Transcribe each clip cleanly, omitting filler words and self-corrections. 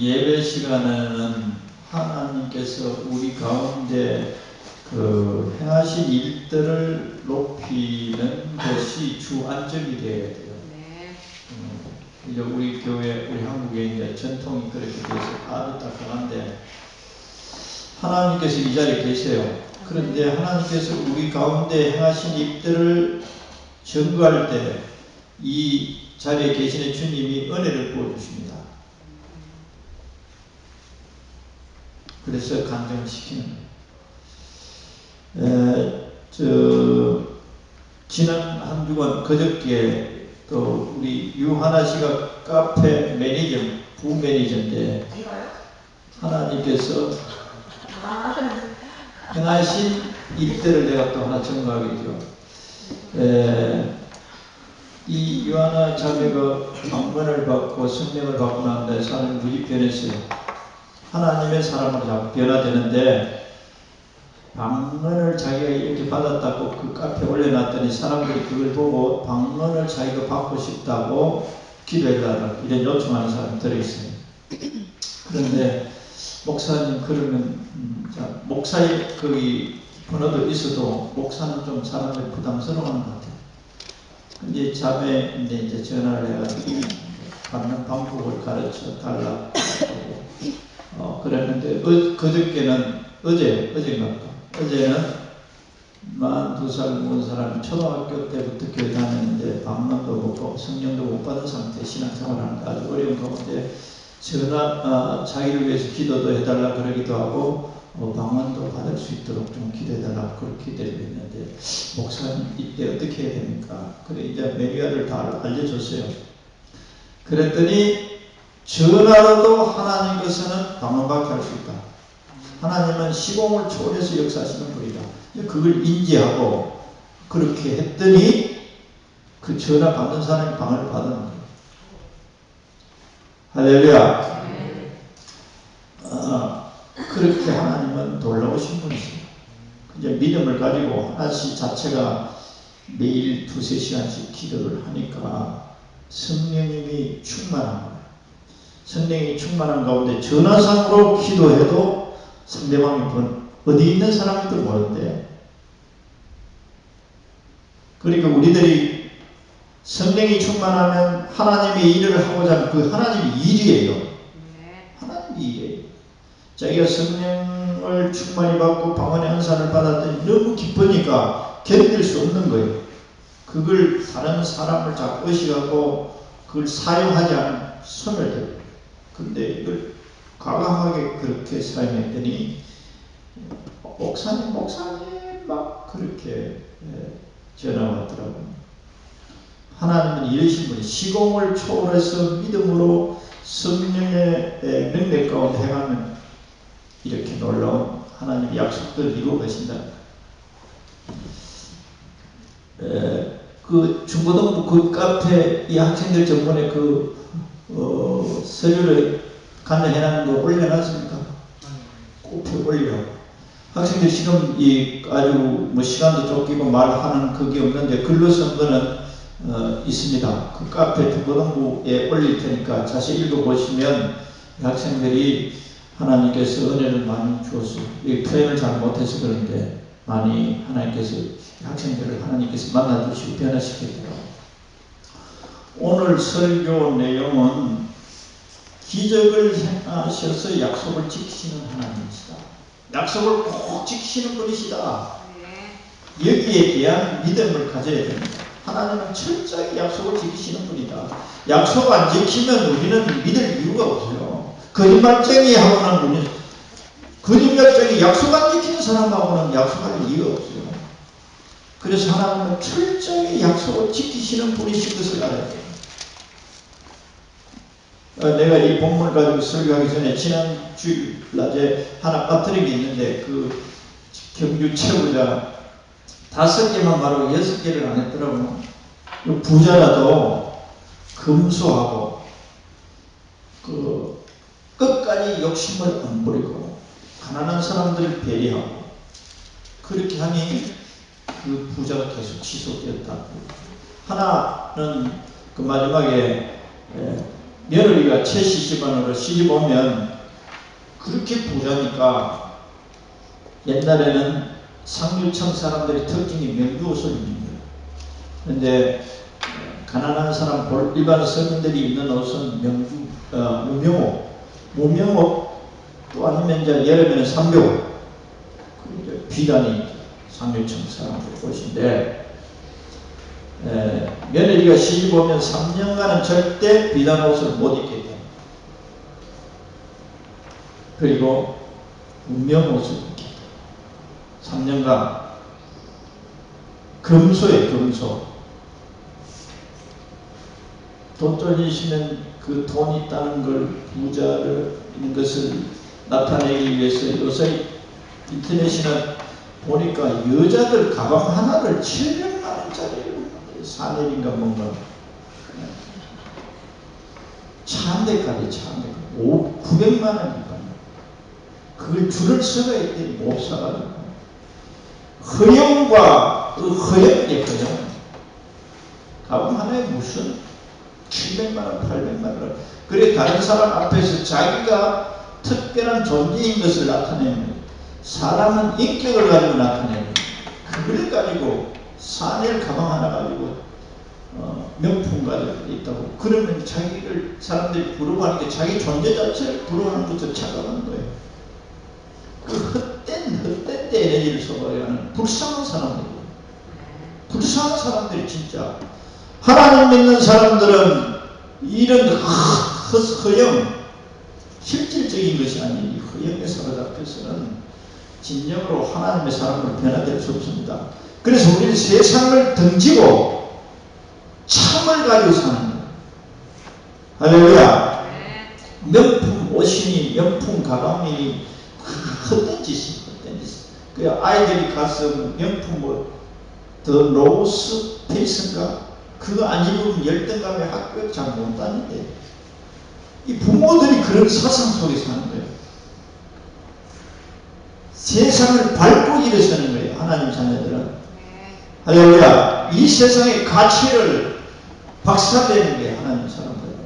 예배 시간에는 하나님께서 우리 가운데 행하신 일들을 높이는 것이 주 안점이 되어야 돼요. 네. 이제 우리 교회, 우리 한국에 이제 전통이 그렇게 돼서 아주 딱딱한데, 하나님께서 이 자리에 계세요. 그런데 하나님께서 우리 가운데 행하신 일들을 증거할 때 이 자리에 계시는 주님이 은혜를 부어주십니다. 그래서 간증시키는 거예요. 지난 한 주간 그저께 또 우리 유하나 씨가 카페 매니저, 부매니저인데, 하나님께서 행하신 일들을 내가 또 하나 증거하겠죠. 이 유하나 자매가 방문을 받고 성령을 받고 난 다음에 사람이 무지 변했어요. 하나님의 사람으로 자꾸 변화되는데, 방문을 자기가 이렇게 받았다고 그 카페에 올려놨더니 사람들이 그걸 보고 방문을 자기가 받고 싶다고 기도해달라고 이런 요청하는 사람이 들어있어요. 그런데 목사님, 그러면 목사의 거기 번호도 있어도 목사는 좀 사람들이 부담스러워하는 것 같아요. 근데 자매인데 이제 전화를 해가지고 받는 방법을 가르쳐 달라고 그랬는데, 그저께는 어제는 42살 먹은 사람이 초등학교 때부터 교회 다녔는데 방문도 못 받고 성령도 못 받은 상태 신앙생활하는 아주 어려운 가운데 자기를 위해서 기도도 해달라 그러기도 하고 방문도 받을 수 있도록 좀 기도해달라 그렇게 기도를 했는데, 목사님 이때 어떻게 해야 됩니까? 그래 이제 매뉴얼을 다 알려줬어요. 그랬더니 전화로도 하나님께서는 방언받게 할 수 있다. 하나님은 시공을 초월해서 역사하시는 분이다. 그걸 인지하고 그렇게 했더니 그 전화 받는 사람이 방언을 받은 거예요. 할렐루야. 그렇게 하나님은 놀라우신 분이세요. 이제 믿음을 가지고 하나씩 자체가 매일 2-3시간씩 기도를 하니까 성령님이 충만한 거예요. 성령이 충만한 가운데 전화상으로 기도해도 상대방이 어디 있는 사람인지 모르는데, 그러니까 우리들이 성령이 충만하면 하나님의 일을 하고자 하는 그 하나님의 일이에요. 하나님의 일이에요. 자기가 성령을 충만히 받고 방언의 은사를 받았더니 너무 기쁘니까 견딜 수 없는 거예요. 그걸 다른 사람을 자꾸 의식하고 그걸 사용하지 않은 소멸돼요. 근데 이걸 과감하게 그렇게 사용했더니 목사님 막 그렇게 전화가 왔더라고요. 하나님은 이러신 분이 시공을 초월해서 믿음으로 성령의 능력 가운데 행하면 이렇게 놀라운 하나님의 약속들을 이루어 가신다. 그 중고등부 그 카페 이 학생들 전번에 서류를 간증해놨는 거 올려놨습니까? 꼭 올리라고. 학생들 지금 아주 시간도 쫓기고 말하는 그게 없는데 글로 쓴 거는 있습니다. 그 카페 중고등부에 올릴 테니까 자세히 읽어보시면 학생들이 하나님께서 은혜를 많이 주었어요. 이 표현을 잘 못해서 그런데 많이 하나님께서 학생들을 하나님께서 만나주시고 변화시키더라고요. 오늘 설교 내용은 기적을 행하셔서 약속을 지키시는 하나님이시다. 약속을 꼭 지키시는 분이시다. 여기에 대한 믿음을 가져야 됩니다. 하나님은 철저히 약속을 지키시는 분이다. 약속 안 지키면 우리는 믿을 이유가 없어요. 거짓말쟁이하고는 우리는 거짓말쟁이 약속 안 지키는 사람하고는 약속할 이유가 없어요. 그래서 하나님은 철저히 약속을 지키시는 분이신 것을 알아야 돼요. 내가 이 본문을 가지고 설교하기 전에 지난 주일 낮에 하나 빠뜨린 게 있는데 그 경주 최부자 5개만 말하고 6개를 안 했더라고요. 부자라도 금수하고 끝까지 욕심을 안 부리고 가난한 사람들을 배려하고 그렇게 하니 그 부자가 계속 지속되었다. 하나는 그 마지막에 며느리가 최씨집안으로 시집 오면 그렇게 부자니까 옛날에는 상류층 사람들의 특징이 명주옷을 입는 거예요. 그런데 가난한 사람, 일반 서민들이 입는 옷은 무명옷, 무명옷, 또 아니면 이제 여름에는 삼묘, 비단이 상류층 사람들 옷인데, 며느리가 시집 오면 3년간은 절대 비단 옷을 못 입게 돼요. 그리고 무명옷을 입게 돼요. 3년간 금소에 금소. 돈 쫄리시면 그 돈 있다는 걸, 부자를 있는 것을 나타내기 위해서 요새 인터넷이나 보니까 여자들 가방 하나를 700만 원짜리 사넬인가 뭔가 차 한 대까지, 차 한 대까지 900만 원이니까 그걸 줄을 서가 있더니 못 사가지고 허영과 허영이에 허영 가방 하나에 무슨 700만 원, 800만 원. 그래 다른 사람 앞에서 자기가 특별한 존재인 것을 나타내는 거예요. 사람은 인격을 가지고 나타내는 거예요. 그걸 가지고 사넬 가방 하나 가지고 명품 가지고 있다고. 그러면 자기를 사람들이 부러워하니까 자기 존재 자체를 부러워하는 것도 착각하는 거예요. 그 헛된 데 에너지를 써버려야 하는 불쌍한 사람들이에요. 불쌍한 사람들이 진짜. 하나님 믿는 사람들은 이런 허영, 실질적인 것이 아닌 이 허영에 사로잡혀서는 진정으로 하나님의 사람으로 변화될 수 없습니다. 그래서 우리는 세상을 등지고 참을 가지고 사는 거예요. 할렐루야. 명품 옷이니 명품 가방이니 헛된 짓이 헛된 짓. 그 아이들이 가서 명품 더 로스 페이스인가 그거 안 입으면 열등감에 학교 잘 못 다니는데 이 부모들이 그런 사상 속에 사는 거예요. 세상을 밟고 일어서는 거예요. 하나님 자녀들은. 할렐루야. 이 세상의 가치를 박살내는 거예요. 하나님 사람들은.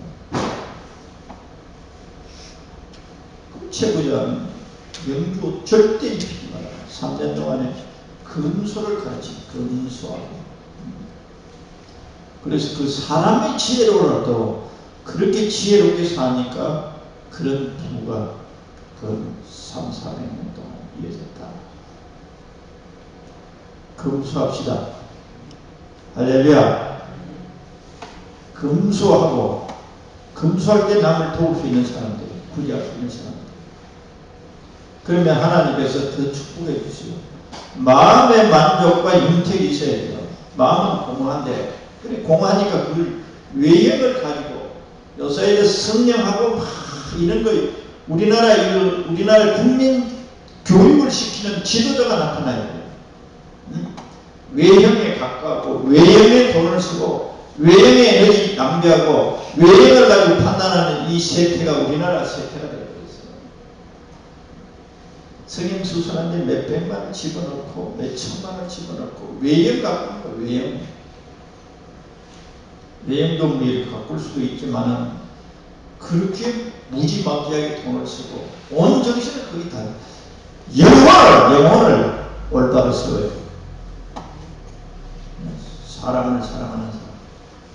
최부자는 명주 절대 입히지 마라. 3년 동안에 금소를 가르치 금소하고. 그래서 그 사람의 지혜로라도 그렇게 지혜롭게 사니까 그런 부가 그 300~400년 동안 이어졌다. 금수합시다. 할렐루야. 금수하고 금수할 때 남을 도울 수 있는 사람들, 구제할 수 있는 사람들. 그러면 하나님께서 더 축복해 주시고 마음의 만족과 윤택이 있어야 돼요. 마음은 공허한데 그래 공허하니까 그걸 외형을 가지고 요새 성령하고 막 이런 거 우리나라 국민 교육을 시키는 지도자가 나타나야 돼요. 외형에 가깝고 외형에 돈을 쓰고 외형에 에너지 낭비하고 외형을 가지고 판단하는 이 세태가 우리나라 세태가 되고 있어요. 성형 수술하는데 몇백만 원 집어넣고 몇천만 원 집어넣고 외형 갖고 거 외형. 외형도 뭐 이렇게 가꿀 수도 있지만은 그렇게 무지막지하게 돈을 쓰고 온 정신을 거기 다 영혼을 올바로 써요. 사람을 사랑하는 사람,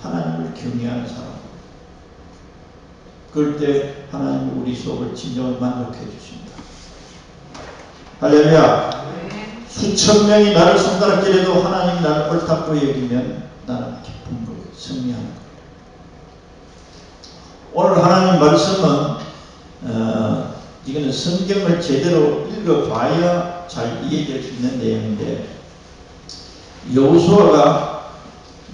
하나님을 경외하는 사람. 그럴 때 하나님이 우리 속을 진정으로 만족해 주십니다. 할렐루야. 수천 명이 나를 손가락질해도 하나님이 나를 옳다고 여기면 나는 기쁜 거예요. 승리하는 거예요. 오늘 하나님 말씀은 이거는 성경을 제대로 읽어봐야 잘 이해될 수 있는 내용인데 여호수아가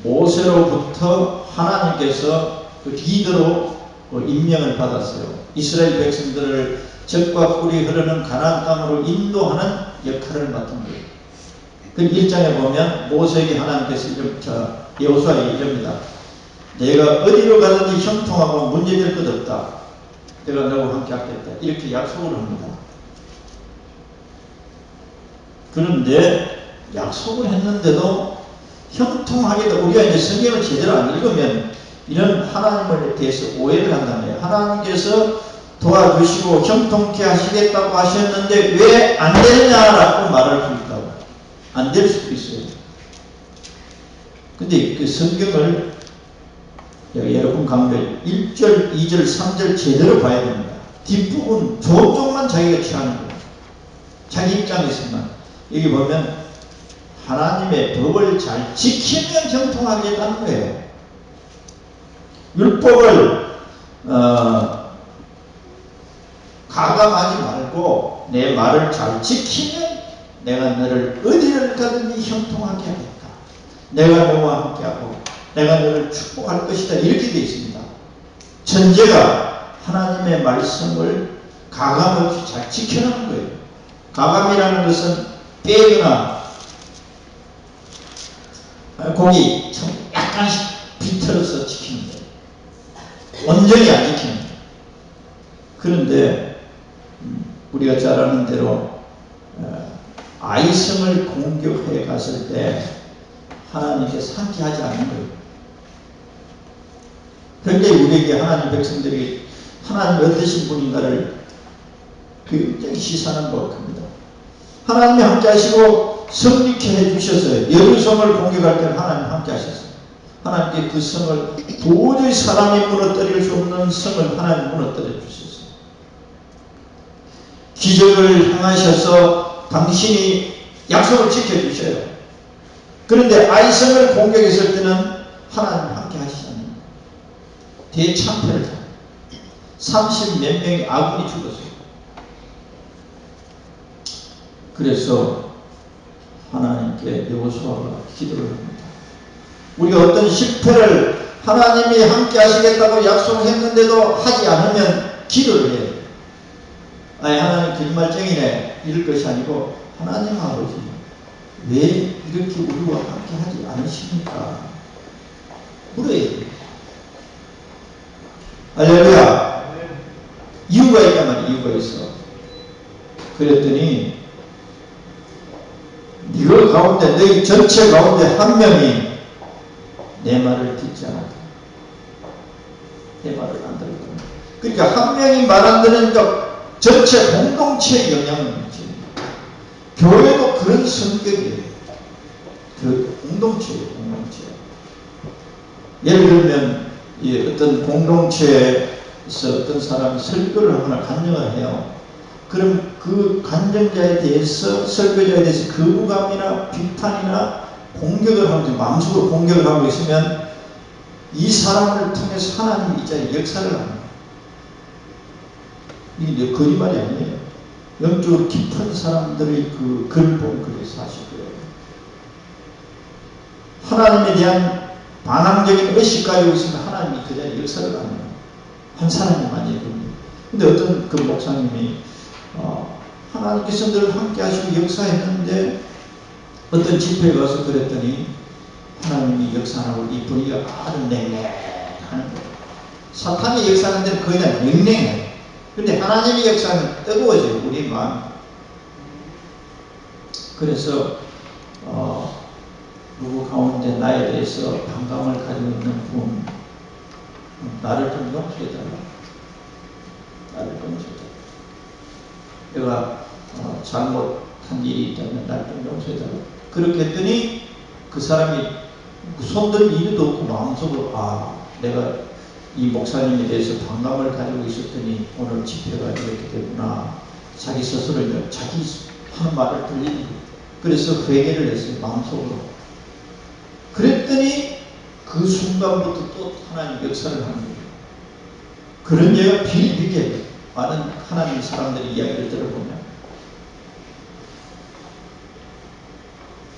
모세로부터 하나님께서 그 리더로 임명을 받았어요. 이스라엘 백성들을 적과 꿀이 흐르는 가나안 땅으로 인도하는 역할을 맡은 거예요. 그 1장에 보면 모세에게 하나님께서 여호수아에게 이릅니다. 내가 어디로 가든지 형통하고 문제될 것 없다. 내가 너와 함께 하겠다. 이렇게 약속을 합니다. 그런데 약속을 했는데도 형통하게도 우리가 이제 성경을 제대로 안 읽으면 이런 하나님을 대해서 오해를 한단 말이에요. 하나님께서 도와주시고 형통케 하시겠다고 하셨는데 왜 안 되느냐라고 말할 수 있다고. 안 될 수도 있어요. 근데 그 성경을 여러분 강조해 1절, 2절, 3절 제대로 봐야 됩니다. 뒷부분 조금만 자기가 취하는 거예요. 자기 입장에서만. 여기 보면 하나님의 법을 잘 지키면 형통하겠다는 거예요. 율법을 가감하지 말고 내 말을 잘 지키면 내가 너를 어디를 가든지 형통하게 하겠다. 내가 너와 함께하고 내가 너를 축복할 것이다. 이렇게 되어 있습니다. 천재가 하나님의 말씀을 가감 없이 잘 지켜나가는 거예요. 가감이라는 것은 빼거나 고기 약간씩 비틀어서 지키는 거예요. 온전히 안 지키는 거예요. 그런데 우리가 잘 아는 대로 아이성을 공격해 갔을 때 하나님께서 함께하지 않는 거예요. 굉장히 우리에게 하나님 백성들이 하나님이 어떠신 분인가를 굉장히 시사하는 것 같습니다. 하나님이 함께 하시고 성립케 해주셔서 예루살렘을 공격할 때는 하나님 함께 하셨어요. 하나님께 그 성을 도저히 사람이 무너뜨릴 수 없는 성을 하나님 무너뜨려 주셨어요. 기적을 행하셔서 당신이 약속을 지켜주셔요. 그런데 아이성을 공격했을 때는 하나님 함께 하시지 않는 거예요. 대참패를 당해요. 30몇 명의 아군이 죽었어요. 그래서 하나님께 여호수아가 기도를 합니다. 우리가 어떤 실패를 하나님이 함께 하시겠다고 약속을 했는데도 하지 않으면 기도를 해요. 아니 하나님 거짓말쟁이네 이럴 것이 아니고 하나님 아버지 왜 이렇게 우리와 함께 하지 않으십니까? 물어야 돼요. 할렐루야. 이유가 있단 말이야. 이유가 있어. 그랬더니 네가 가운데 너희 전체 가운데 한 명이 내 말을 듣지 않았다. 내 말을 안 들었다. 그러니까 한 명이 말 안 들으니까 전체 공동체에 영향을 미칩니다. 교회도 그런 성격이에요. 그 공동체예요. 공동체. 예를 들면 어떤 공동체에서 어떤 사람이 설교를 하거나 간증을 해요. 그럼 그 간증자에 대해서 설교자에 대해서 거부감이나 비판이나 공격을 하고 마음속으로 공격을 하고 있으면 이 사람을 통해서 하나님이 이 자리에 역사를 합니다. 이게 거짓말이 아니에요. 영적으로 깊은 사람들의 그 글을 보면 그렇게 사실 거예요. 하나님에 대한 반항적인 의식 가지고 있으면 하나님이 그 자리에 역사를 합니다. 한 사람이만 예입니다. 근데 어떤 그 목사님이 하나님께서 늘 함께 하시고 역사했는데 어떤 집회에 가서 그랬더니 하나님이 역사하고 이 분위기가 아주 냉랭하는 거예요. 사탄이 역사하는 데는 거의 다 냉랭해요. 근데 하나님이 역사하면 뜨거워져요. 우리 마음이. 그래서 누구 가운데 나에 대해서 반감을 가지고 있는 분 나를 좀 용서해달라. 나를 용서해달라. 내가 잘못한 일이 있다면 나를 좀 용서해달라. 그렇게 했더니 그 사람이 손들 일도 없고 마음속으로 내가 이 목사님에 대해서 반감을 가지고 있었더니 오늘 집회가 이렇게 되구나. 자기 스스로 자기 하는 말을 들리니 그래서 회개를 했어요. 마음속으로. 그랬더니 그 순간부터 또 하나님 역사를 하는 거예요. 그런 예가 비일비재해요. 많은 하나님 사람들의 이야기를 들어보면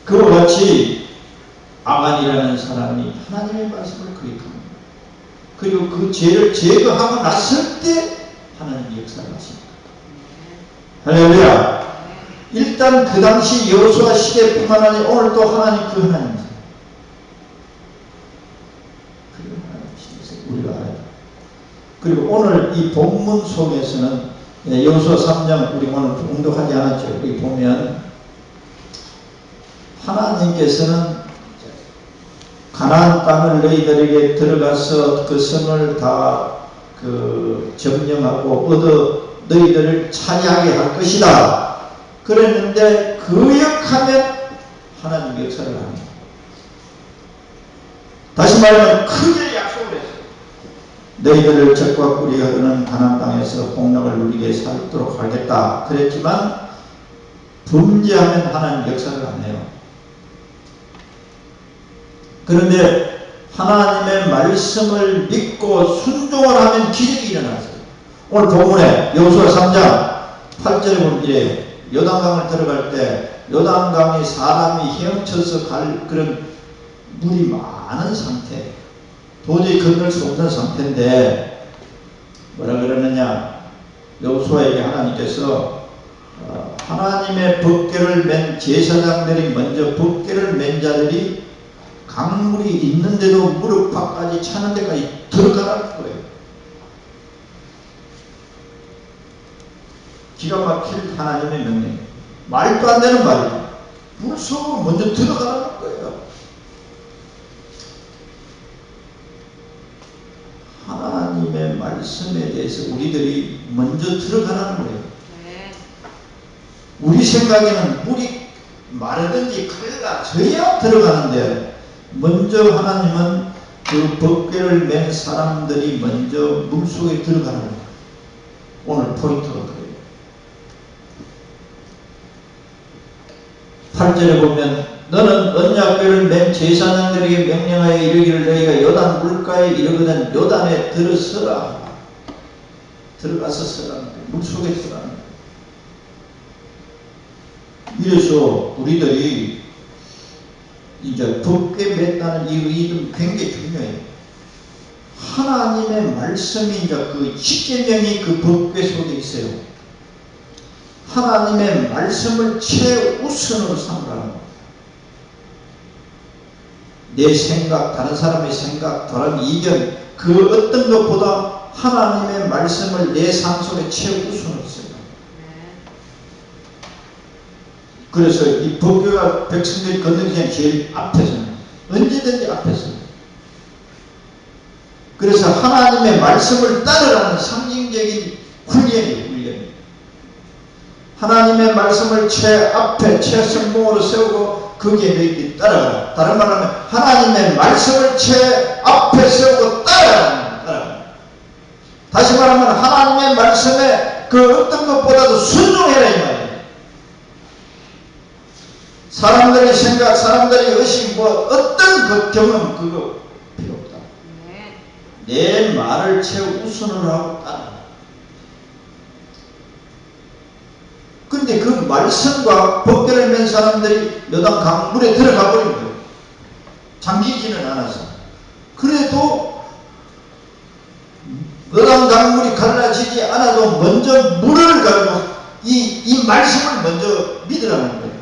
그와 같이 아간이라는 사람이 하나님의 말씀을 거역합니다. 그리고 그 죄를 제거하고 났을 때 하나님의 역사를 하십니다. 할렐루야. 일단 그 당시 여호수아 시대뿐만 아니라 오늘 또 하나님 그 하나님이세요. 그 하나님이시죠. 우리가 알아야 돼요. 그리고 오늘 이 본문 속에서는 여호수아 3장 우리 오늘 공독하지 않았죠. 여기 보면 하나님께서는 가나안 땅을 너희들에게 들어가서 그 성을 다 점령하고 얻어 너희들을 차지하게 할 것이다. 그랬는데 거역하면 하나님 역사를 합니다. 다시 말하면 크게 약속을 했어요. 너희들을 적과 꿀이 흐르는 가나안 땅에서 복락을 누리게 살도록 하겠다. 그랬지만 범죄하면 하나님 역사를 안 해요. 그런데 하나님의 말씀을 믿고 순종을 하면 기적이 일어났어요. 오늘 본문에 여호수아 3장 8절에 보면 이래요. 요단강을 들어갈 때 요단강이 사람이 헤엄쳐서 갈 그런 물이 많은 상태, 도저히 건널 수 없는 상태인데 뭐라 그러느냐, 여호수아에게 하나님께서 하나님의 법궤를 맨 제사장들이 먼저 법궤를 맨 자들이 강물이 있는데도 무릎팍까지 차는 데까지 들어가라는 거예요. 기가 막힐 하나님의 명령. 말도 안 되는 말이에요. 물속으로 먼저 들어가라는 거예요. 하나님의 말씀에 대해서 우리들이 먼저 들어가라는 거예요. 우리 생각에는 물이 마르든지 갈라져야 들어가는데 먼저 하나님은 그 법궤를 맨 사람들이 먼저 물속에 들어가는 거예요. 오늘 포인트가 그래요. 8절에 보면 너는 언약궤를 맨 제사장들에게 명령하여 이르기를 너희가 요단 물가에 이르거든 요단에 들어서라. 들어가서 서라는 거예요. 물속에 서라는 거예요. 이래서 우리들이 이제 법궤 맺다는 이 의의는 굉장히 중요해요. 하나님의 말씀이 이제 그 십계명이 그 법궤 속에 있어요. 하나님의 말씀을 최우선으로 삼으라는 거예요. 내 생각, 다른 사람의 생각, 다른 이견, 그 어떤 것보다 하나님의 말씀을 내 삶 속에 최우선으로 써요. 그래서 이 법궤가 백성들이 걷는 게 제일 앞에서는, 언제든지 앞에서. 그래서 하나님의 말씀을 따르라는 상징적인 훈련이에요. 하나님의 말씀을 최앞에 최선봉으로 세우고 거기에 너희들이 따라가라. 다른 말로 하면 하나님의 말씀을 최앞에 세우고 따라가라. 다시 말하면 하나님의 말씀에 그 어떤 것보다도 순종해라 이 말이에요. 사람들의 생각, 사람들의 의식, 어떤 그 경험 그거 필요 없다. 내 말을 최우선으로 하고 따라. 그런데 그 말씀과 법궤를 맨 사람들이 요단 강물에 들어가 버린 거예요. 잠기지는 않아서. 그래도 요단 강물이 갈라지지 않아도 먼저 물을 가지고 이 말씀을 먼저 믿으라는 거예요.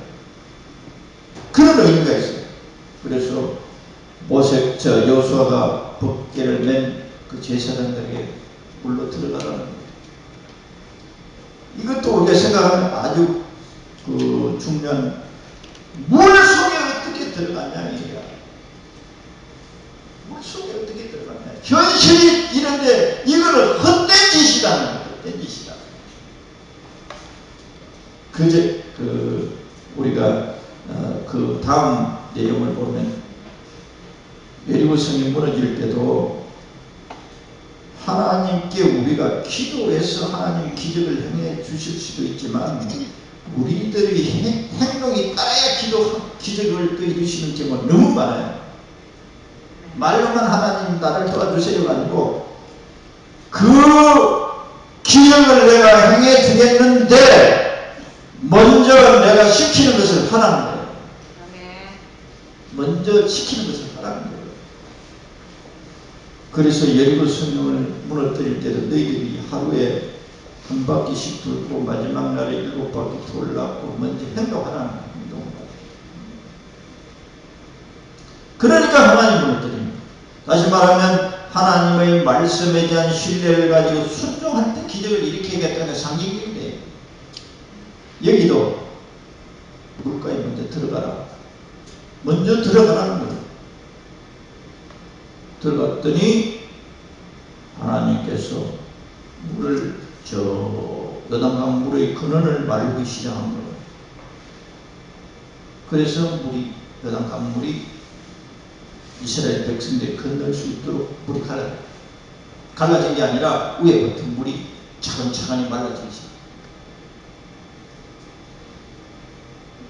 그런 의미가 있어요. 그래서 여호수아가 법궤를 맨 그 제사장들에게 물로 들어가라는 거예요. 이것도 우리가 생각하면 아주 중요한, 물 속에 어떻게 들어갔냐 이거야. 물 속에 어떻게 들어갔냐. 현실이 이런데 이거는 헛된 짓이라는 거예요. 헛된 짓이다. 우리가 그 다음 내용을 보면 여리고 성이 무너질 때도 하나님께 우리가 기도해서 하나님 기적을 행해 주실 수도 있지만 우리들의 행동이 따라야 기적을 해주시는 경우가 너무 많아요. 말로만 하나님 나를 도와주세요가 아니고 그 기적을 내가 행해 주겠는데 먼저 내가 시키는 것을 하라는 거예요. 먼저 시키는 것을 하라는 거예요. 그래서 여리고 성을 무너뜨릴 때도 너희들이 하루에 한 바퀴씩 돌고 마지막 날에 7바퀴 돌라고 먼저 행동하라는 행동을. 그러니까 하나님 무너뜨립니다. 다시 말하면 하나님의 말씀에 대한 신뢰를 가지고 순종할 때 기적을 일으키겠다는 상징인데 여기도 물가에 먼저 들어가라. 먼저 들어가라는 거예요. 들어갔더니 하나님께서 물을 요단강 물의 근원을 말르기 시작한 거예요. 그래서 요단강 물이 이스라엘 백성들이 건널 수 있도록 물이 갈라진 게 아니라 위에 붙은 물이 차근차근히 말라지기 시작.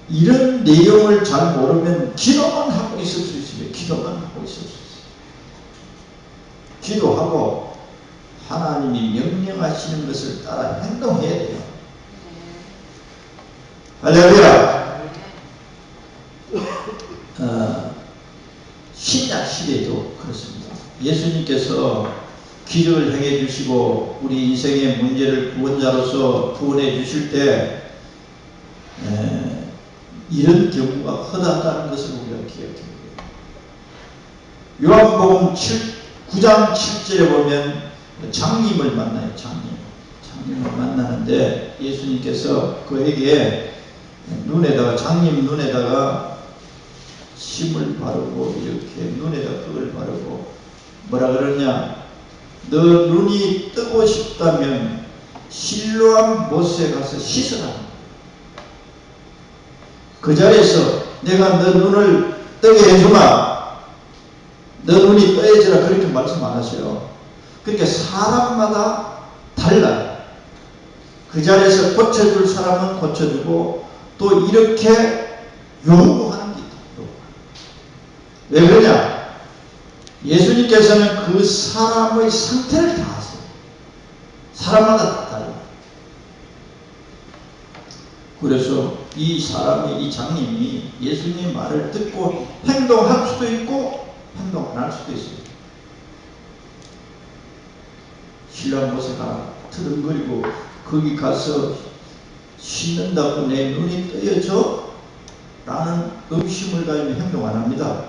이런 내용을 잘 모르면 기도만 하고 있을 수 있어요. 기도만 하고 있을 수 있어요. 기도하고 하나님이 명령하시는 것을 따라 행동해야 돼요. 할렐루야. 신약 시대도 그렇습니다. 예수님께서 기적을 행해 주시고 우리 인생의 문제를 구원자로서 구원해 주실 때 이런 경우가 허다하다는 것을 우리가 기억해야 돼요. 요한복음 9장 7절에 보면 장님을 만나요. 장님을 만나는데 예수님께서 그에게 장님 눈에다가 침을 바르고 이렇게 눈에다 그걸 바르고 뭐라 그러냐, 너 눈이 뜨고 싶다면 실로암 못에 가서 씻으라. 그 자리에서 내가 너 눈을 뜨게 해주마, 너 눈이 떠해지라, 그렇게 말씀 안 하세요. 그러니까 사람마다 달라요. 그 자리에서 고쳐줄 사람은 고쳐주고 또 이렇게 요구하는 게 있다. 왜 그러냐? 예수님께서는 그 사람의 상태를 다 아세요. 사람마다 다 달라요. 그래서 이 장님이 예수님의 말을 듣고 행동할 수도 있고 행동 안 할 수도 있어요. 신랑 못에 가라 트름거리고 거기 가서 씻는다고 내 눈이 뜨여져? 라는 의심을 가지면 행동 안 합니다.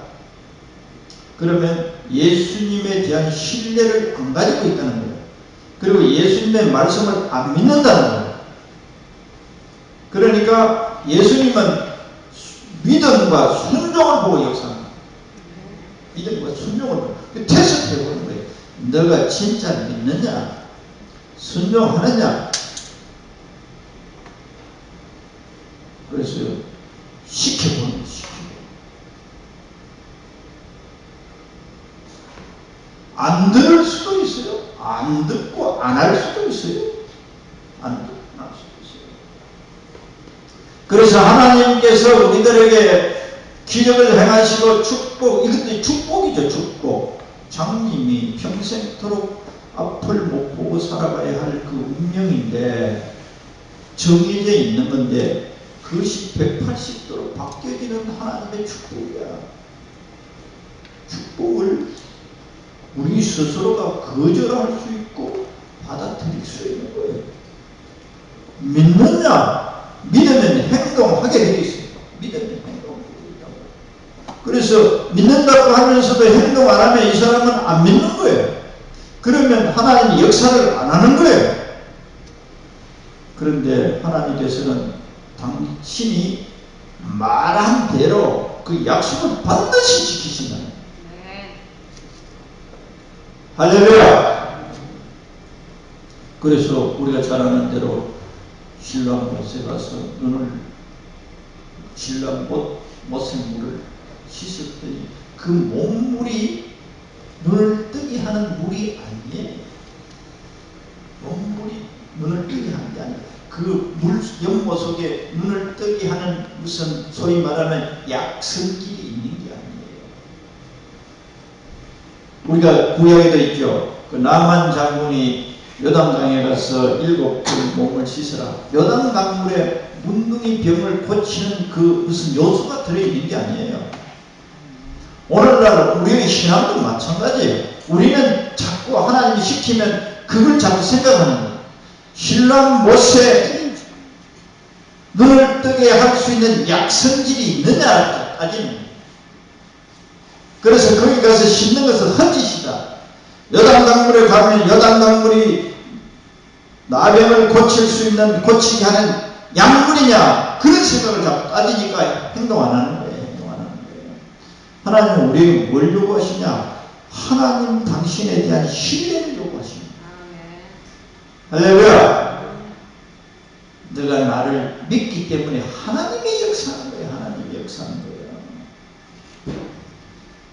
그러면 예수님에 대한 신뢰를 안 가지고 있다는 거예요. 그리고 예수님의 말씀을 안 믿는다는 거예요. 그러니까 예수님은 믿음과 순종을 보고 역사합니다. 믿음과 순종을 보고 테스트해 보는 거예요. 너가 진짜 믿느냐? 순종하느냐? 그래서 시켜보는 거예요. 안 들을 수도 있어요. 안 듣고 안 할 수도 있어요. 안 듣고 안 할 수도 있어요. 그래서 하나님께서 우리들에게 기적을 행하시고 이것도 축복이죠. 축복. 장님이 평생토록 앞을 못 보고 살아가야 할 그 운명인데 정해져 있는 건데 그것이 180도로 바뀌어지는 하나님의 축복이야. 축복을 우리 스스로가 거절할 수 있고 받아들일 수 있는 거예요. 믿느냐? 믿으면 행동하게 되어 있어요. 믿으면 행동하게 되어 있다고. 그래서 믿는다고 하면서도 행동 안 하면 이 사람은 안 믿는 거예요. 그러면 하나님이 역사를 안 하는 거예요. 그런데 하나님께서는 당신이 말한 대로 그 약속을 반드시 지키신다. 할렐루야. 그래서 우리가 잘 아는 대로 신랑 못에 가서 신랑 못의 물을 씻었더니 그 몸물이 눈을 뜨게 하는 물이 아니에요. 몸물이 눈을 뜨게 하는 게 아니라 그 물 연못 속에 눈을 뜨게 하는 무슨 소위 말하면 약성질이 있는 게 아니에요. 우리가 구약에도 있죠. 그 나만 장군이 요단강에 가서 7번 몸을 씻으라. 요단강물에 문둥이 병을 고치는 그 무슨 요소가 들어있는 게 아니에요. 오늘날 우리의 신앙도 마찬가지예요. 우리는 자꾸 하나님이 시키면 그걸 자꾸 생각하는 거예요. 신랑 못에 눈을 뜨게 할 수 있는 약성질이 있느냐 따지는 거예요. 그래서 거기 가서 씻는 것은 헛짓이다. 요단강물에 가면 요단강물이 나병을 고치게 하는 약물이냐, 그런 생각을 자꾸 따지니까 행동 안 하는 거예요. 행동 안 하는 거예요. 하나님은 우리에게 뭘 요구하시냐? 하나님 당신에 대한 신뢰를 요구하십니다. 할렐루야. 너가 나를 믿기 때문에 하나님이 역사하는 거야. 하나님이 역사하는 거야.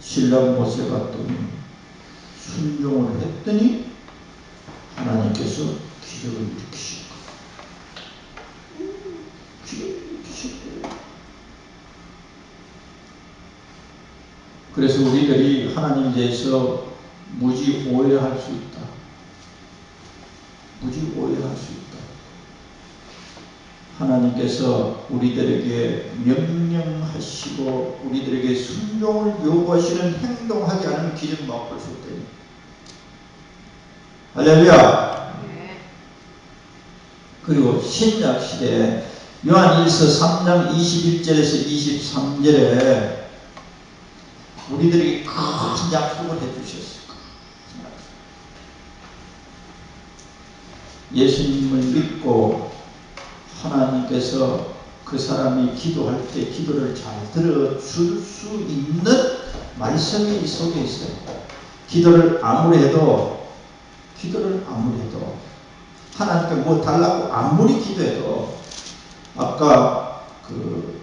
신랑 모세가 또 순종을 했더니 하나님께서 기적을 일으키신 거예요. 기적을 일으키신 거예요. 그래서 우리들이 하나님에 대해서 무지 오해할 수 있다. 무지 오해할 수 있다. 하나님께서 우리들에게 명령하시고 우리들에게 순종을 요구하시는 행동하지 않으면 기적 맛볼 수 없다니. 할렐루야. 그리고 신약시대에 요한일서 3장 21절에서 23절에 우리들에게 큰 약속을 해주셨어요. 예수님을 믿고 하나님께서 그 사람이 기도할 때 기도를 잘 들어줄 수 있는 말씀이 속에 있어요. 기도를 아무리 해도 하나님께 뭐 달라고 아무리 기도해도 아까 그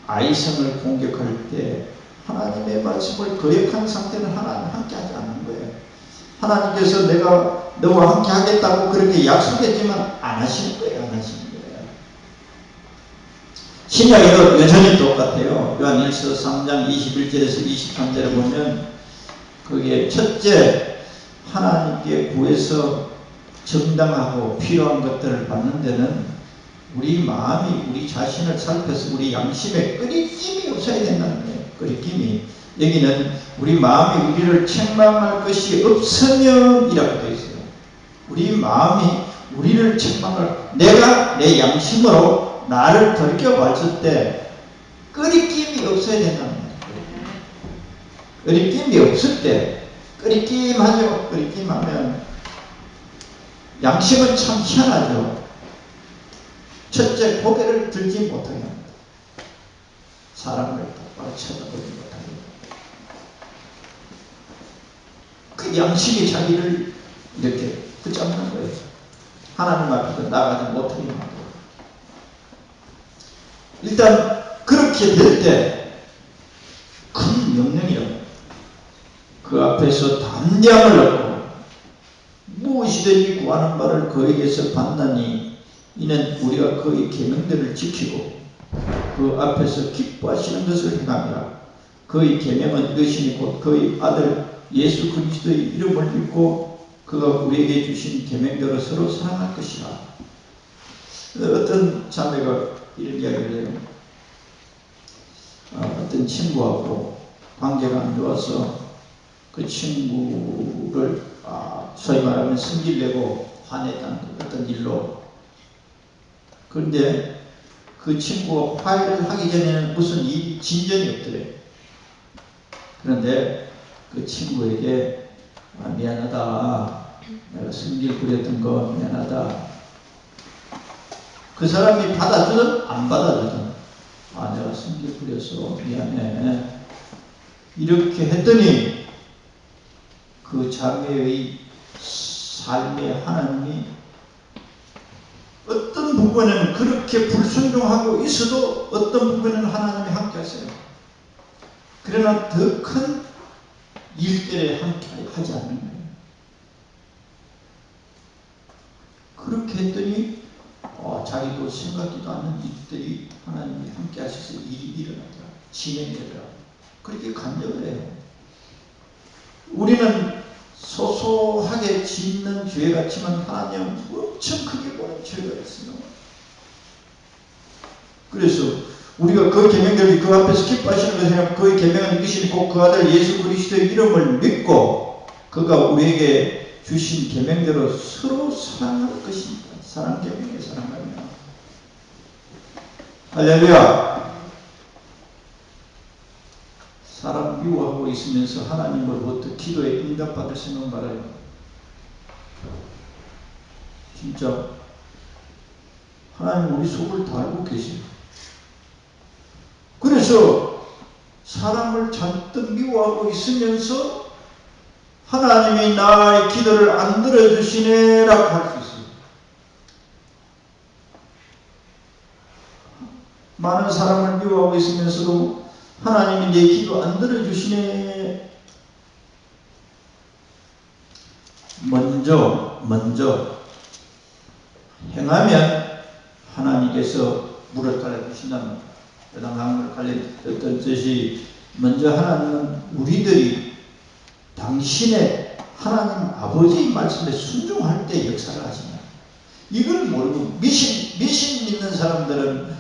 아이성을 공격할 때 하나님의 말씀을 거역한 상태는 하나님 함께 하지 않는 거예요. 하나님께서 내가 너와 함께 하겠다고 그렇게 약속했지만 안 하시는 거예요. 안 하시는 거예요. 신약에도 여전히 똑같아요. 요한일서 3장 21절에서 23절에 보면 거기에 첫째 하나님께 구해서 정당하고 필요한 것들을 받는 데는 우리 마음이 우리 자신을 살펴서 우리 양심에 끄리낌이 없어야 된다는 거예요. 끄리낌이. 여기는 우리 마음이 우리를 책망할 것이 없으면 이라고 되어 있어요. 우리 마음이 우리를 책망할, 내가 내 양심으로 나를 돌이켜봤을 때 끄리낌이 없어야 된다는 거예요. 끄리낌이 없을 때, 끄리낌하죠. 끄리낌하면 양심은 참 희한하죠. 첫째, 고개를 들지 못하게 합니다. 사람을 똑바로 쳐다보지 못하게 합니다. 그 양심이 자기를 이렇게 붙잡는 거예요. 하나님 앞에서 나가지 못하게 만들어요. 일단 그렇게 될 때 큰 명령이라고 그 앞에서 담대함을 얻고 무엇이든지 구하는 바를 그에게서 받나니 이는 우리가 그의 계명들을 지키고 그 앞에서 기뻐하시는 것을 행함이라. 그의 계명은 이것이니 곧 그의 아들 예수 그리스도의 이름을 믿고 그가 우리에게 주신 계명대로 서로 사랑할 것이라. 어떤 자매가 이런 이야기를 해요. 어떤 친구하고 관계가 안 좋아서 그 친구를 소위 말하면 승질내고 화냈다는 어떤 일로. 그런데 그 친구가 화해를 하기 전에는 무슨 진전이 없더래. 그런데 그 친구에게 미안하다. 내가 승질 부렸던 거 미안하다. 그 사람이 받아주든 안 받아주든 내가 승질 부렸어. 미안해. 이렇게 했더니 그 자매의 삶에 하나님이 어떤 부분에는 그렇게 불순종하고 있어도 어떤 부분에는 하나님이 함께 하세요. 그러나 더 큰 일들에 함께 하지 않는 거예요. 그렇게 했더니 자기도 생각지도 않는 일들이 하나님이 함께 하셔서 일이 일어나더라. 진행되더라. 그렇게 간증을 해요. 우리는 소소하게 짓는 죄 같지만 하나님은 엄청 크게 보는 죄가 있어요. 그래서 우리가 그 계명들이 그 앞에서 기뻐하시는 것이냐, 그의 계명은 이것이니 곧 그 아들 예수 그리스도의 이름을 믿고 그가 우리에게 주신 계명대로 서로 사랑할 것입니다. 사랑 계명에 사랑하며. 할렐루야. 사람 미워하고 있으면서 하나님으로부터 기도에 응답받을 생각 말아요. 진짜 하나님 우리 속을 다 알고 계세요. 그래서 사람을 잔뜩 미워하고 있으면서 하나님이 나의 기도를 안 들어주시네라고 할 수 있어요. 많은 사람을 미워하고 있으면서도 하나님이 내 기도 안 들어주시네. 먼저 행하면 하나님께서 물을 갈아주신다는 여당 강물을 갈렸던 뜻이, 먼저 하나님은 우리들이 당신의 하나님 아버지의 말씀에 순종할 때 역사를 하신다. 이걸 모르고 미신 믿는 사람들은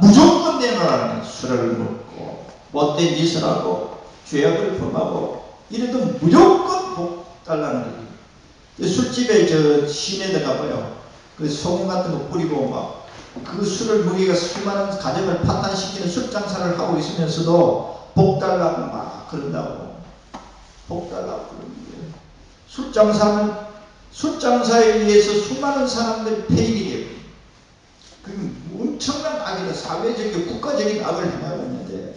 무조건 내놓으라는 거예요. 술을 먹고 못된 짓을 하고 죄악을 범하고 이래도 무조건 복 달라는 거예요. 술집에 저 시내에 가봐요. 그 소금 같은 거 뿌리고 막 그 술을 먹이가 수많은 가정을 파탄시키는 술 장사를 하고 있으면서도 복 달라고 막 그런다고. 복 달라고 그러는 거예요. 술 장사에 의해서 수많은 사람들이 폐인이 되고, 그 엄청난 악이다. 사회적인 국가적인 악을 행하고 있는데,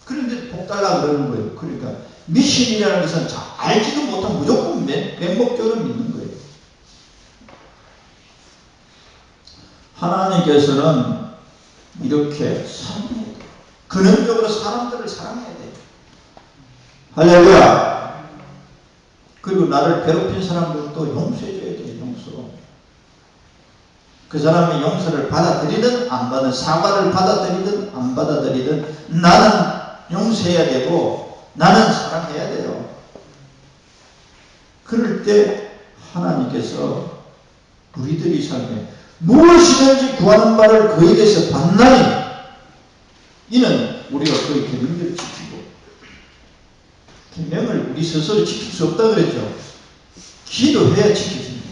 그런데 복 달라고 그러는 거예요. 그러니까 미신이라는 것은 잘 알지도 못하면 무조건 맹목적으로 믿는 거예요. 하나님께서는 이렇게 사랑해야 돼요. 근원적으로 사람들을 사랑해야 돼요. 할렐루야. 그리고 나를 괴롭힌 사람들도 용서해줘야 돼요. 용서. 그 사람이 용서를 받아들이든 안 받든, 사과를 받아들이든 안 받아들이든 나는 용서해야 되고 나는 사랑해야 돼요. 그럴 때 하나님께서 우리들이 삶에 무엇이든지 구하는 바를 그에게서 받나니 이는 우리가 그의 계명들을 지키고, 계명을 우리 스스로 지킬 수 없다 그랬죠. 기도해야 지켜집니다.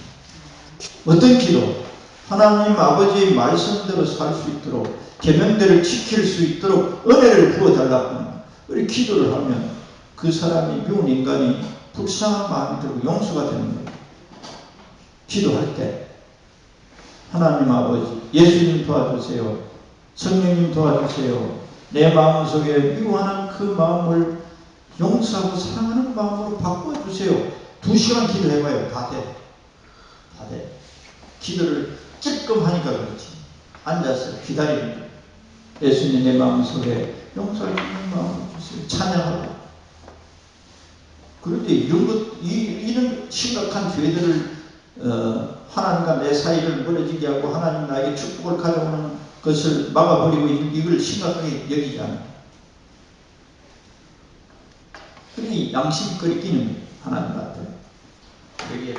어떤 기도? 하나님 아버지의 말씀대로 살 수 있도록, 계명들을 지킬 수 있도록 은혜를 부어달라고 우리 기도를 하면 그 사람이 미운 인간이 불쌍한 마음이 들고 용서가 되는 거예요. 기도할 때 하나님 아버지, 예수님 도와주세요. 성령님 도와주세요. 내 마음속에 미워하는 그 마음을 용서하고 사랑하는 마음으로 바꿔주세요. 2시간 기도해봐요. 다 돼. 다 돼. 기도를 찔끔 하니까 그렇지. 앉아서 기다리는 거예요. 예수님 내 마음속에 용서할 수 있는 마음을 주세요. 찬양하고. 그런데 이런 심각한 죄들을 하나님과 내 사이를 멀어지게 하고 하나님 나에게 축복을 가져오는 것을 막아버리고 이걸 심각하게 여기지 않아요. 그러니 양심거리 끼는 하나님한테 여기에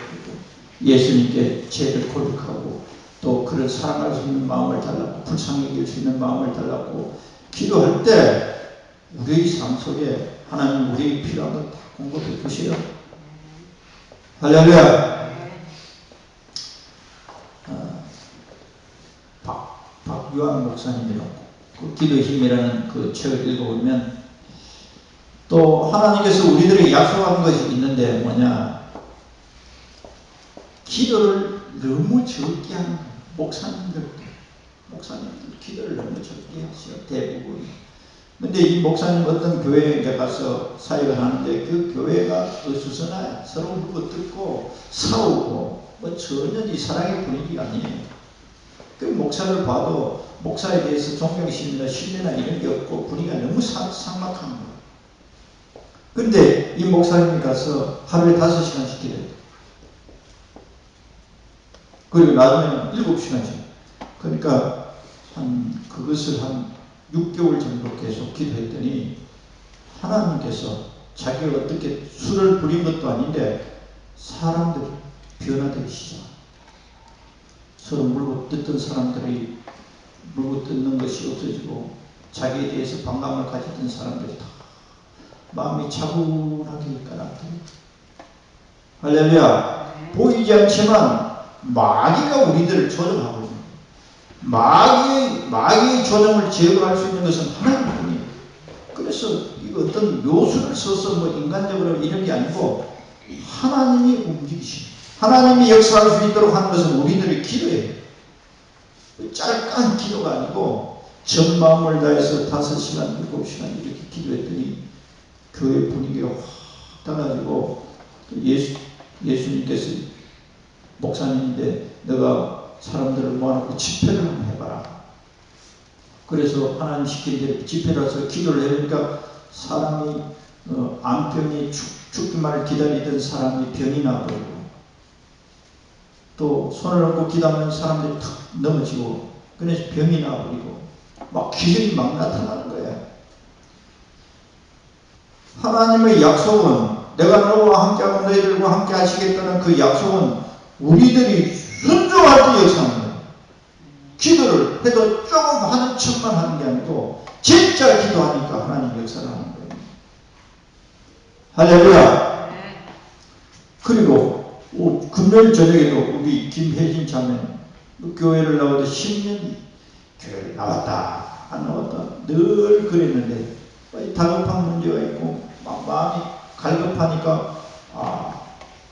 예수님께 죄를 고백하고 또 그를 사랑할 수 있는 마음을 달라고, 불쌍히 여길 수 있는 마음을 달라고 기도할 때 우리의 삶 속에 하나님 우리에게 필요한 것 다 공급해 주세요. 할렐루야. 박유한 목사님이라고 그 기도의 힘이라는 그 책을 읽어보면 또 하나님께서 우리들에게 약속한 것이 있는데 뭐냐, 기도를 너무 적게 하는 목사님들 기도를 너무 적게 하셔요. 대부분. 근데 이 목사님 어떤 교회에 가서 사역을 하는데 그 교회가 어수선해요. 서로 물고 뜯고 싸우고 뭐 전혀 이 사랑의 분위기가 아니에요. 그 목사를 봐도 목사에 대해서 존경심이나 신뢰나 이런 게 없고 분위기가 너무 삭막한 거예요. 그런데 이 목사님이 가서 하루에 5시간씩 기도해요. 그리고 나중에는 7시간씩. 그러니까 그것을 한 6개월 정도 계속 기도했더니 하나님께서 자기가 어떻게 술을 부린 것도 아닌데 사람들이 변화되기 시작. 서로 물고 뜯던 사람들이 물고 뜯는 것이 없어지고 자기에 대해서 반감을 가졌던 사람들이 다 마음이 차분하게 가라앉아요. 할렐루야. 보이지 않지만 마귀가 우리들을 조종하고 있습니다. 마귀의 조종을 제거할 수 있는 것은 하나님뿐이에요. 그래서 이거 어떤 묘수를 써서 뭐 인간적으로 이런 게 아니고 하나님이 움직이시는, 하나님이 역사할 수 있도록 하는 것은 우리들의 기도예요. 짧은 기도가 아니고 전 마음을 다해서 5시간, 7시간 이렇게 기도했더니 교회 분위기가 타가지고 예수님께서 목사님인데 너가 사람들을 모아놓고 집회를 한번 해봐라. 그래서 하나님 시킨 대로 집회를 해서 기도를 해보니까 사람이 암병이 죽기만을 기다리던 사람이 병이 나버리고 또 손을 얹고 기도하면 사람들이 탁 넘어지고 그래서 병이 나버리고 막 기적이 막 나타나는 거야. 하나님의 약속은 내가 너와 함께하고 너희들과 함께 하시겠다는 그 약속은 우리들이 순종할 때 역사하는 거예요. 기도를 해도 조금 하는 척만 하는 게 아니고 진짜 기도하니까 하나님 역사를 하는 거예요. 할렐루야. 그리고 금요일 저녁에도 우리 김혜진 자매 교회를 나와도 10년 교회를 나왔다 안 나왔다 늘 그랬는데 다급한 문제가 있고 마음이 갈급하니까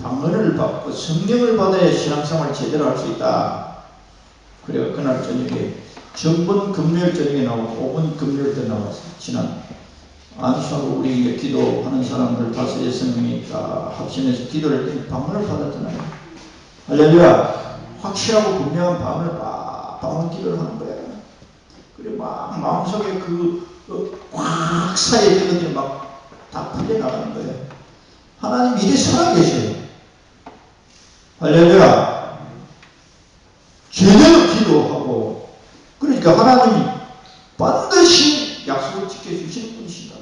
방언을 받고 성령을 받아야 신앙생활을 제대로 할 수 있다. 그래서 그날 저녁에 전번 금요일 저녁에 나오고 5번 금요일 때 나와서 지난 안수하고 우리 이제 기도하는 사람들 5-6명이 합심해서 기도를 했더니 방언을 받았잖아요. 할렐루야. 확실하고 분명한 방언 기도를 하는 거예요. 그래 막 마음속에 꽉 쌓여있던 것들이 막 다 풀려나가는 거예요. 하나님 이리 살아계셔요. 할렐루야. 제대로 기도하고 그러니까 하나님이 반드시 약속을 지켜주시는 분이시다.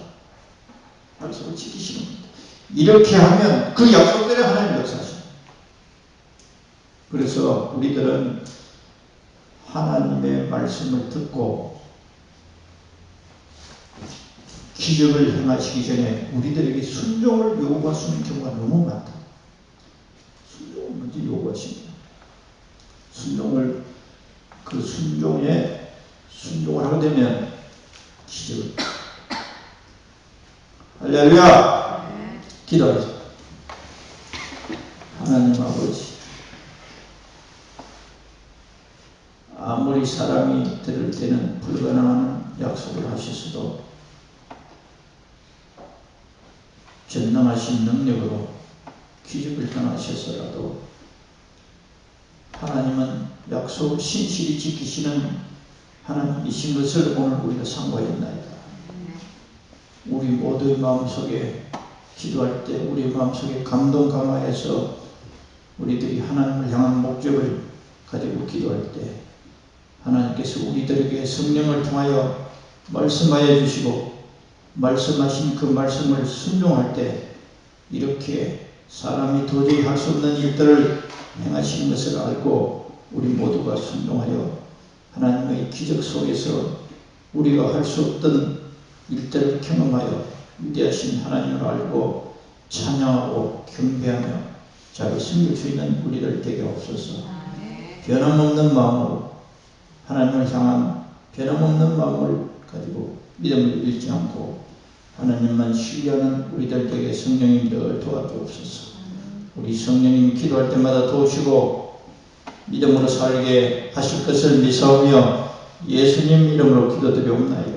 약속을 지키시는 분이다. 이렇게 하면 그 약속대로 하나님 역사하십니다. 그래서 우리들은 하나님의 말씀을 듣고 기적을 행하시기 전에 우리들에게 순종을 요구하시는 경우가 너무 많다. 순종을 먼저 요구하십니다. 순종을 하게 되면 기적을. 할렐루야. 기도하자. 하나님 아버지, 아무리 사람이 들을 때는 불가능한 약속을 하셨어도 전능하신 능력으로 기적을 행하셔서라도 하나님은 약속을 신실히 지키시는 하나님이신 것을 오늘 우리가 상고하였나이다. 우리 모두의 마음속에 기도할 때 우리 마음속에 감동 감화해서 우리들이 하나님을 향한 목적을 가지고 기도할 때 하나님께서 우리들에게 성령을 통하여 말씀하여 주시고 말씀하신 그 말씀을 순종할 때 이렇게 사람이 도저히 할 수 없는 일들을 행하시는 것을 알고 우리 모두가 순종하여 하나님의 기적 속에서 우리가 할 수 없던 일들을 경험하여 위대하신 하나님을 알고 찬양하고 경배하며 자기 섬길 수 있는 우리들 되게 없어서 변함없는 마음으로 하나님을 향한 변함없는 마음을 가지고 믿음을 잃지 않고 하나님만 신뢰하는 우리들에게 성령님 늘 도와주옵소서. 우리 성령님 기도할 때마다 도우시고 믿음으로 살게 하실 것을 믿사오며 예수님 이름으로 기도드리옵나이다.